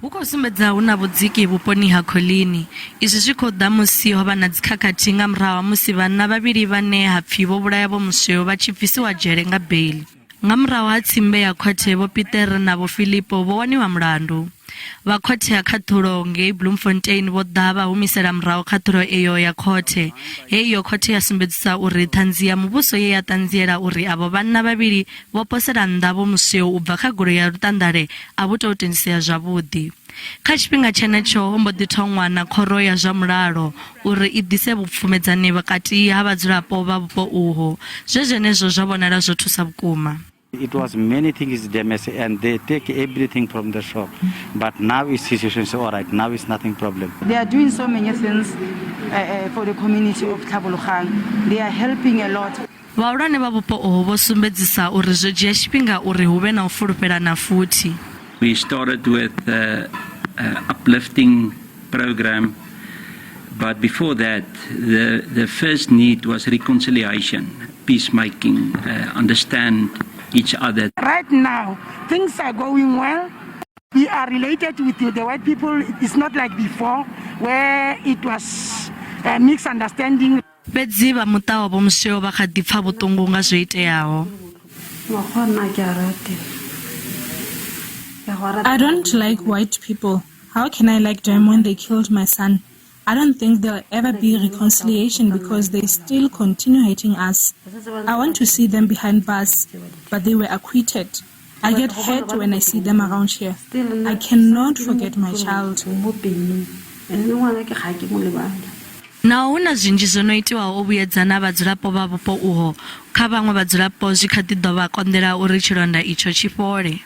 Hu khou sumbedza hu na vhudziki vhuponi ha Coligny. Izwi zwi khou ḓa musi ho vha na dzikhakhathi nga murahu ha musi vhanna vhavhili vhane ha pfi vho-Mosweu vha tshi bvisiwa dzhele nga beiḽi. Nga murahu ha tsimbe ya khothe vho Peter na vho Filipo vho waniwa mulandu. Vha khothe ya khathulo ngei Bloemfontein vho ḓa vha humisela murahu khathulo eyo ya khothe. Heyo khothe ya sumbedzisa uri ṱhanzi ya muvhuso ye ya ṱanziela uri avho vhanna vhavhili vho posela nnḓa vho-Mosweu u bva kha goloi ya luṱandale a vho tou tendisea zwavhuḓi. Kha tshifhinga tshenetsho ho mbo ḓi thoṅwa na khoro ya zwa mulalo uri i ḓise vhupfumedzani vhukati ha vhadzulapo vha vhupo uho. Zwenezwo zwa vhonala zwo thusa vhukuma. It was many things damaged and they take everything from the shop. But now the situation is all right. Now it's nothing problem. They are doing so many things for the community of Tlhabologang. They are helping a lot. Vhahulwane vha vhupo uho vho sumbedzisa uri zwo dzhia tshifhinga uri hu vhe na u fulufhelana futhi. We started with an uplifting program, but before that, the first need was reconciliation, peacemaking, understand each other. Right now, things are going well. We are related with the white people. It's not like before, where it was a misunderstanding. Fhedzi vha muṱa wa vho-Mosweu vha kha ḓi pfa vhuṱungu nga zwo iteaho. I don't like white people. How can I like them when they killed my son? I don't think there'll ever be reconciliation because they still continue hating us. I want to see them behind bars, but they were acquitted. I get hurt when I see them around here. I cannot forget my child. Naho hu na zwinzhi zwo no itiwaho u vhuyedzana vhadzulapo vha vhupo uho, kha vhaṅwe vhadzulapo zwi kha ḓi ḓo vha konḓela uri tshilonda itsho tshi fhole.